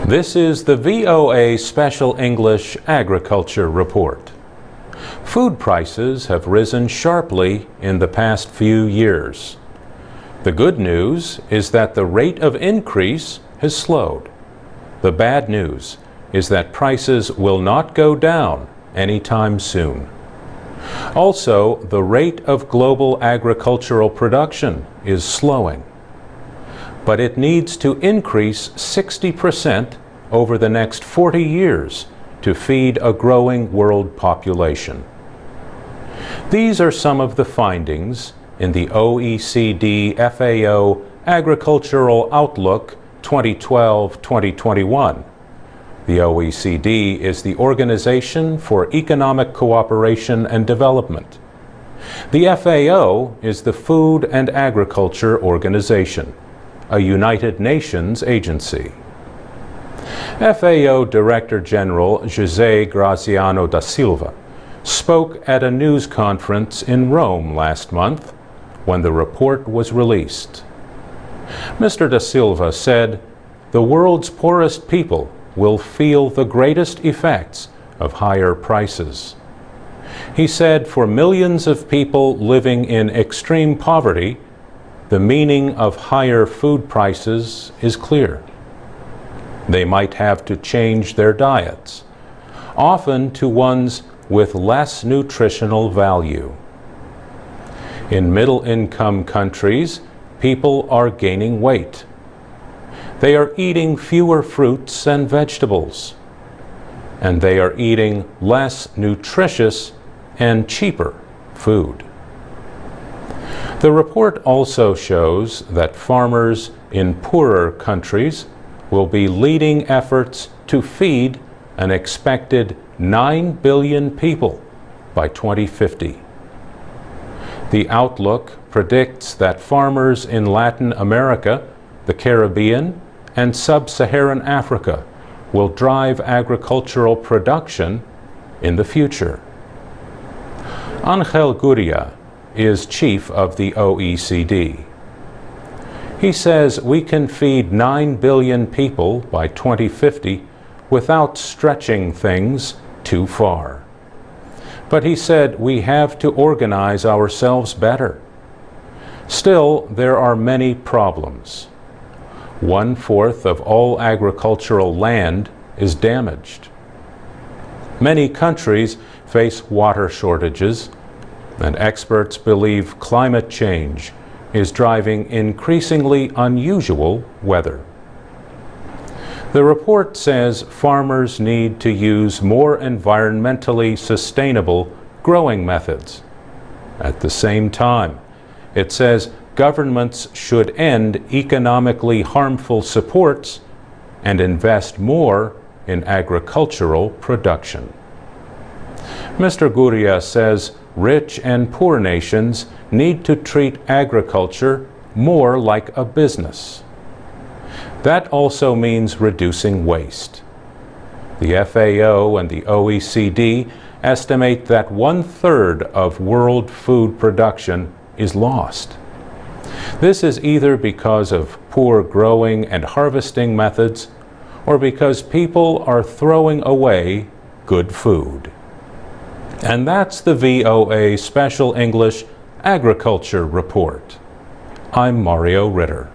This is the VOA Special English Agriculture Report. Food prices have risen sharply in the past few years. The good news is that the rate of increase has slowed. The bad news is that prices will not go down anytime soon. Also, the rate of global agricultural production is slowing. But it needs to increase 60% over the next 40 years to feed a growing world population. These are some of the findings in the OECD FAO Agricultural Outlook 2012-2021. The OECD is the Organization for Economic Cooperation and Development. The FAO is the Food and Agriculture Organization, a United Nations agency. FAO Director General José Graziano da Silva spoke at a news conference in Rome last month when the report was released. Mr. da Silva said, "The world's poorest people will feel the greatest effects of higher prices." He said for millions of people living in extreme poverty, the meaning of higher food prices is clear. They might have to change their diets, often to ones with less nutritional value. In middle-income countries, people are gaining weight. They are eating fewer fruits and vegetables, and they are eating less nutritious and cheaper food. The report also shows that farmers in poorer countries will be leading efforts to feed an expected 9 billion people by 2050. The outlook predicts that farmers in Latin America, the Caribbean, and Sub-Saharan Africa will drive agricultural production in the future. Angel Gurria is chief of the OECD. He says we can feed 9 billion people by 2050 without stretching things too far. But he said we have to organize ourselves better. Still, there are many problems. 1/4 of all agricultural land is damaged. Many countries face water shortages, and experts believe climate change is driving increasingly unusual weather. The report says farmers need to use more environmentally sustainable growing methods. At the same time, it says governments should end economically harmful supports and invest more in agricultural production. Mr. Gurria says rich and poor nations need to treat agriculture more like a business. That also means reducing waste. The FAO and the OECD estimate that 1/3 of world food production is lost. This is either because of poor growing and harvesting methods or because people are throwing away good food. And that's the VOA Special English Agriculture Report. I'm Mario Ritter.